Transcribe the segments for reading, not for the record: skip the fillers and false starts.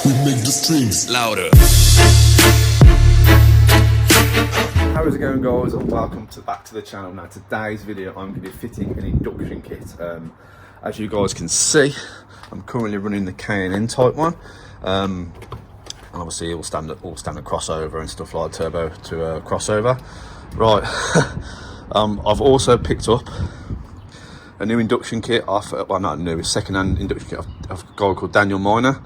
We make the streams louder. How is it going, guys, and welcome back to the channel. Now today's video I'm going to be fitting an induction kit. As you guys can see, I'm currently running the K&N type one, and obviously it will stand at crossover and stuff like turbo to crossover. Right. I've also picked up a new induction kit off, well, not new, a second-hand induction kit of a guy called Daniel Miner,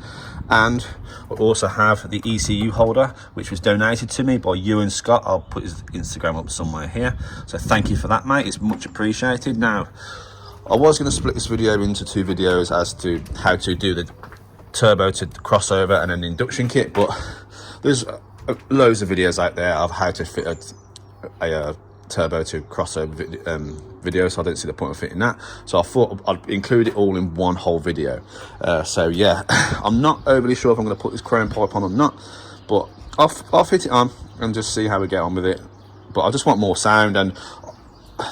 and I also have the ECU holder, which was donated to me by Ewan Scott. I'll put his Instagram up somewhere here, so thank you for that, mate. It's much appreciated. Now, I was going to split this video into two videos as to how to do the turbo to crossover and an induction kit, but there's loads of videos out there of how to fit a turbo to crossover video, so I don't see the point of fitting that, so I thought I'd include it all in one whole video. So yeah, I'm not overly sure if I'm going to put this chrome pipe on or not, but I'll fit it on and just see how we get on with it. But I just want more sound, and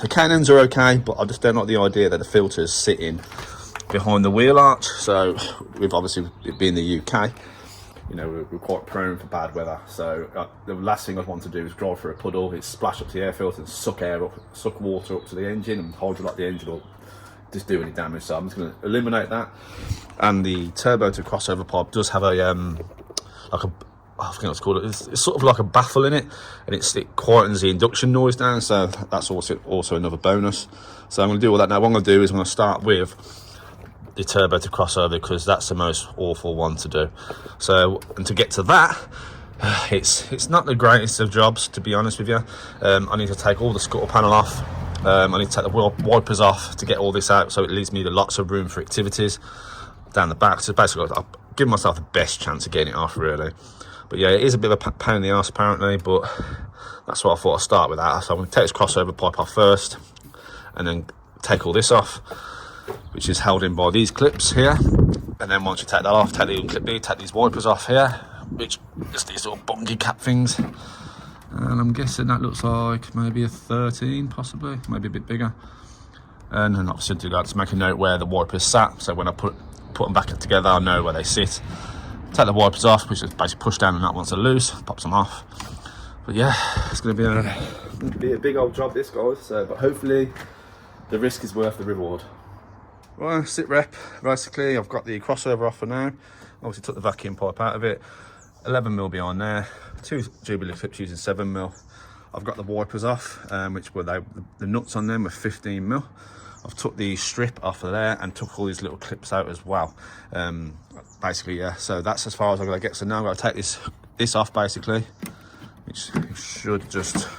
the K&Ns are okay, but I just don't like the idea that the filter's sitting behind the wheel arch. So we've obviously, it being the UK, you know, we're quite prone for bad weather, so the last thing I want to do is drive through a puddle, it's splash up to the air filter and suck water up to the engine and hydraulic the engine, or just do any damage. So I'm just going to eliminate that. And the turbo to crossover pipe does have a like a, I forget what it's called, it's sort of like a baffle in it, and it quietens the induction noise down, so that's also another bonus. So I'm going to do all that now. What I'm going to do is I'm going to start with the turbo to crossover, because that's the most awful one to do. So, and to get to that, it's not the greatest of jobs, to be honest with you. I need to take all the scuttle panel off. I need to take the wipers off to get all this out, so it leaves me lots of room for activities down the back. So basically, I'll give myself the best chance of getting it off, really. But yeah, it is a bit of a pain in the arse apparently, but that's what I thought I'd start with that. So I'm going to take this crossover pipe off first, and then take all this off, which is held in by these clips here. And then once you take that off, take the clip B, take these wipers off here, which is these little bungee cap things. And I'm guessing that looks like maybe a 13, possibly, maybe a bit bigger. And then obviously do that to make a note where the wipers sat, so when I put them back together, I know where they sit. Take the wipers off, which is basically push down on that once they're loose, pops them off. But yeah, it's going to be a big old job, this, guys. So, but hopefully the risk is worth the reward. Right, sit rep, basically I've got the crossover off for now. Obviously took the vacuum pipe out of it, 11mm behind there, two Jubilee clips using 7mm. I've got the wipers off, which were the nuts on them were 15mm. I've took the strip off of there and took all these little clips out as well. Basically, yeah, so that's as far as I'm going to get. So now I'm going to take this off, basically, which should just,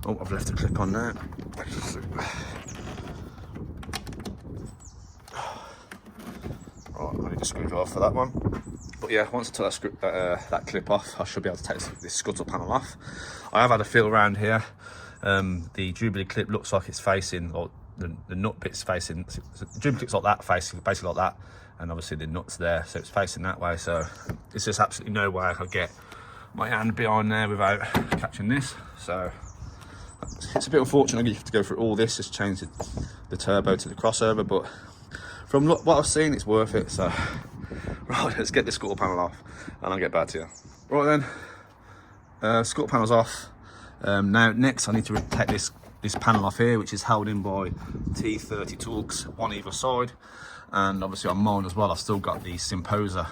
oh, I've left the clip on there. I need a screwdriver off for that one. But yeah, once I took that clip off, I should be able to take this scuttle panel off. I have had a feel around here. The Jubilee clip looks like it's facing, or the nut bit's facing, so the Jubilee clip's like that, facing basically like that, and obviously the nut's there, so it's facing that way. So there's just absolutely no way I could get my hand behind there without catching this. So it's a bit unfortunate you have to go through all this, just change the turbo to the crossover, but from what I've seen, it's worth it. So, right, let's get the scuttle panel off, and I'll get back to you. Right then, scuttle panel's off. Now, next, I need to take this panel off here, which is held in by T30 Torques on either side, and obviously on mine as well, I've still got the Symposer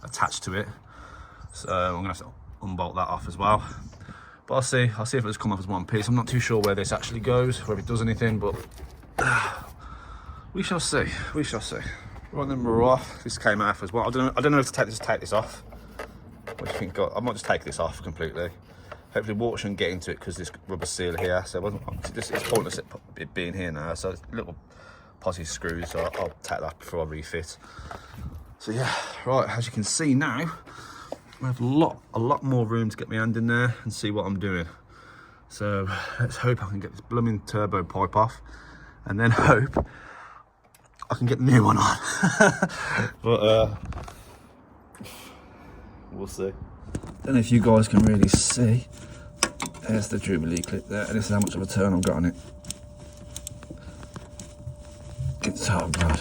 attached to it. So I'm gonna have to unbolt that off as well. But I'll see if it'll just come off as one piece. I'm not too sure where this actually goes, whether it does anything, but we shall see. We shall see. Right then, we're off. This came off as well. I don't know if to take this off. What do you think? I might just take this off completely. Hopefully, water shouldn't get into it because this rubber seal here. So it's pointless it being here now. So it's little posse screws. So I'll take that before I refit. So yeah, right. As you can see now, I have a lot more room to get my hand in there and see what I'm doing. So let's hope I can get this blooming turbo pipe off, and then hope I can get the new one on. But we'll see. Don't know if you guys can really see. There's the Jubilee clip there, and this is how much of a turn I've got on it. It's so bad.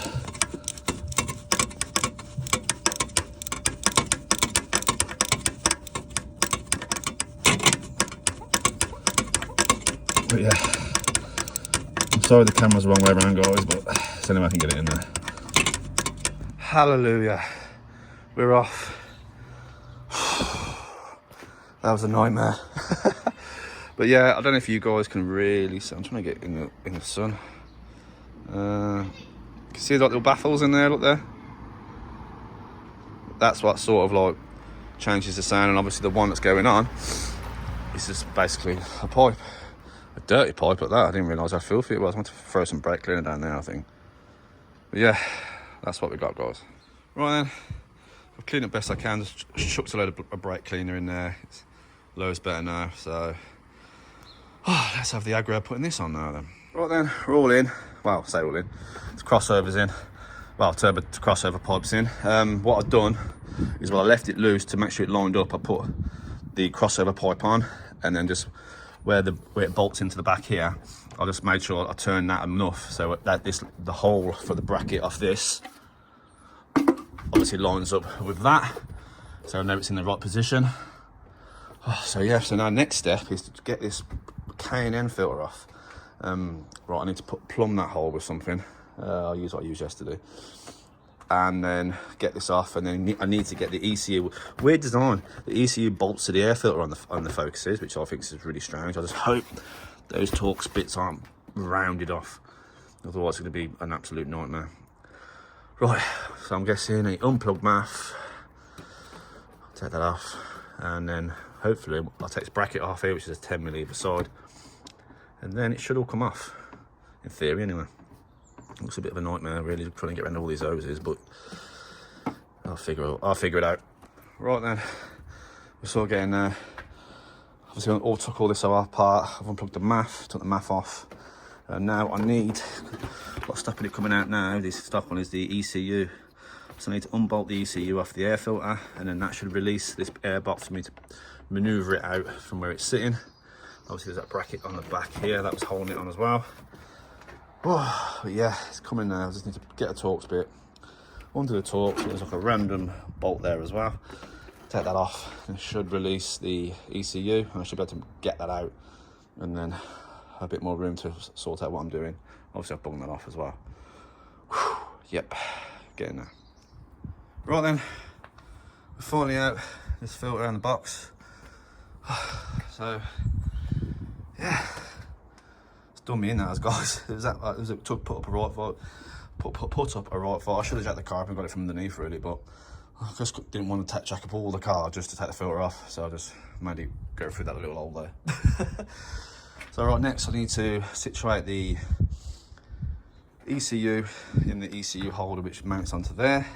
But yeah, I'm sorry the camera's the wrong way around, guys, but it's the only way I can get it in there. Hallelujah, we're off. That was a nightmare. But yeah, I don't know if you guys can really see. I'm trying to get in the sun. You can see like little baffles in there, look there. That's what sort of like changes the sound, and obviously the one that's going on is just basically a pipe, a dirty pipe at that. I didn't realise how filthy it was. I want to throw some brake cleaner down there, I think. But yeah, that's what we got, guys. Right then, I've cleaned up best I can. Just chucked a load of brake cleaner in there. It's loads better now, so let's have the aggro putting this on now then. Right then, we're all in. Well, say all in. The crossover's in. Well, turbo to crossover pipes in. What I've done is, well, I left it loose to make sure it lined up. I put the crossover pipe on, and then just where it bolts into the back here, I just made sure I turned that enough so that the hole for the bracket off this obviously lines up with that, so I know it's in the right position. So yeah, so now next step is to get this K&N filter off. Right, I need to plumb that hole with something. I'll use what I used yesterday, and then get this off, and then I need to get the ECU. Weird design. The ECU bolts to the air filter on the focuses, which I think is really strange. I just hope those Torx bits aren't rounded off, otherwise it's going to be an absolute nightmare. Right, so I'm guessing a unplugged MAF. I'll take that off, and then hopefully I'll take this bracket off here, which is a 10mm either side, and then it should all come off, in theory anyway. Looks a bit of a nightmare really trying to get around all these hoses, but I'll figure it out. Right then, we're sort of getting there. Obviously I took all this apart. I've unplugged the MAF, took the MAF off, and now I need, what's stopping it coming out now, this stock one, is the ECU. So I need to unbolt the ECU off the air filter, and then that should release this air box for me to manoeuvre it out from where it's sitting. Obviously there's that bracket on the back here that was holding it on as well. Oh, but yeah, it's coming now. I just need to get a Torx bit, undo the Torx. There's like a random bolt there as well. Take that off, and it should release the ECU, and I should be able to get that out, and then a bit more room to sort out what I'm doing. Obviously I've bunged that off as well. Whew, yep, getting there. Right then, we're finally out this filter in the box. So yeah, it's done me in that, guys. It was put up a right fight. Put up a right fight. I should have jacked the car up and got it from underneath really, but I just didn't want to jack up all the car just to take the filter off, so I just made it go through that little hole there. So right, next I need to situate the ECU in the ECU holder which mounts onto there,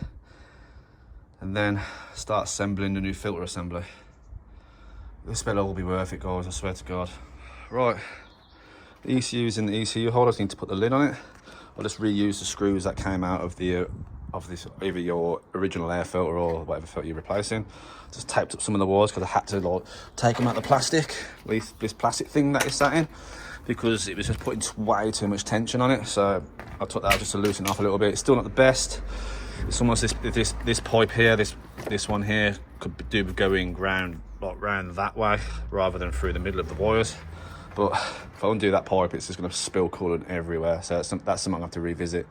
and then start assembling the new filter assembly. This will all be worth it, guys, I swear to God. Right, the ECU's in the ECU holder. I just need to put the lid on it. I'll just reuse the screws that came out of this, either your original air filter or whatever filter you're replacing. Just taped up some of the wires because I had to like take them out of the plastic, this plastic thing that it's sat in, because it was just putting way too much tension on it. So I took that out just to loosen it off a little bit. It's still not the best. It's almost this pipe here, this one here could do with going round that way rather than through the middle of the wires. But if I undo that pipe, it's just going to spill coolant everywhere. So that's something I'm going to have to revisit.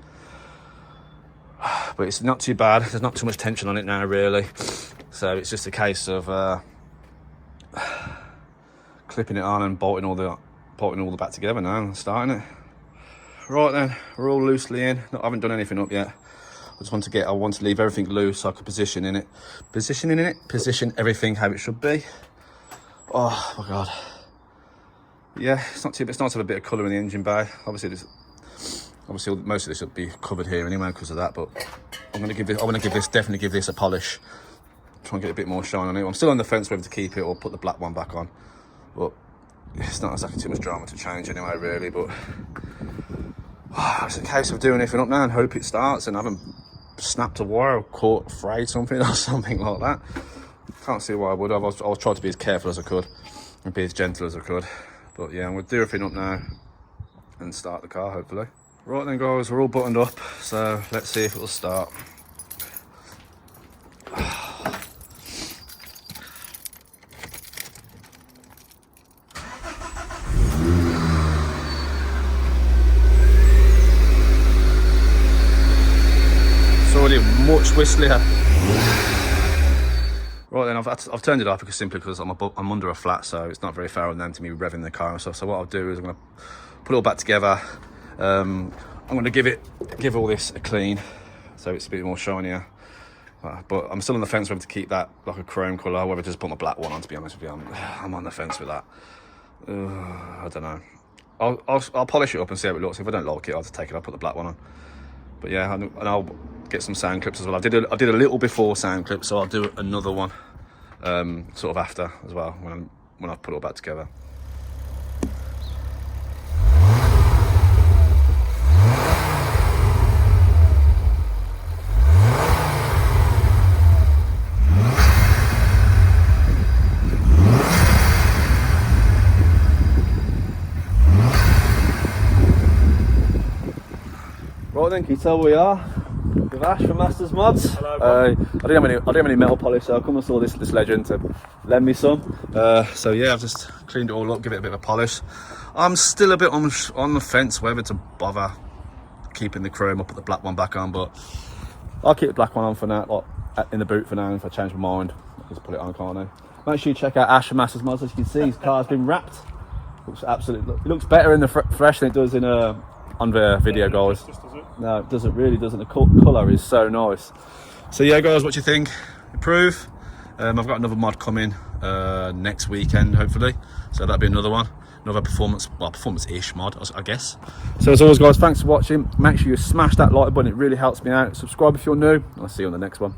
But it's not too bad. There's not too much tension on it now, really. So it's just a case of clipping it on and bolting all the back together now and starting it. Right then, we're all loosely in. I haven't done anything up yet. I want to leave everything loose so I can position everything how it should be. Oh my God. Yeah, it's not too. It's nice to have a bit of colour in the engine bay. Obviously most of this will be covered here anyway because of that. But I want to definitely give this a polish. Try and get a bit more shine on it. I'm still on the fence whether to keep it or put the black one back on. But it's not exactly too much drama to change anyway, really. But it's a case of doing everything up now and hope it starts, and I haven't snapped a wire or caught frayed something or something like that. Can't see why I would have. I'll try to be as careful as I could and be as gentle as I could. But yeah, I'm going to do everything up now and start the car, hopefully. Right then, guys, we're all buttoned up, so let's see if it'll start. much whistlier. Right then, I've turned it off because I'm under a flat, so it's not very fair on them to me revving the car and stuff. So what I'll do is I'm going to put it all back together. I'm going to give all this a clean, so it's a bit more shinier. But I'm still on the fence whether to keep that like a chrome colour, or whether to just put my black one on. To be honest with you, I'm on the fence with that. I don't know. I'll polish it up and see how it looks. If I don't like it, I'll just take it. I'll put the black one on. But yeah, and I'll get some sound clips as well. I did a little before sound clips, so I'll do another one sort of after as well when I've put it all back together. Right then, can you tell where we are? With Ash from Masters Mods. Hello, I didn't have any metal polish, so I come and saw this legend to lend me some. So yeah, I've just cleaned it all up, give it a bit of a polish. I'm still a bit on the fence whether to bother keeping the chrome up, put the black one back on, but I'll keep the black one on for now, like in the boot for now. And if I change my mind, I'll just put it on, can't I? Make sure you check out Ash from Masters Mods. As you can see, his car's been wrapped. It looks better in the fresh than it does in on the video, guys. No, it really doesn't. The colour is so nice. So yeah, guys, what do you think? Approve? I've got another mod coming next weekend, hopefully. So that'll be another one, another performance-ish mod, I guess. So as always, guys, thanks for watching. Make sure you smash that like button. It really helps me out. Subscribe if you're new. I'll see you on the next one.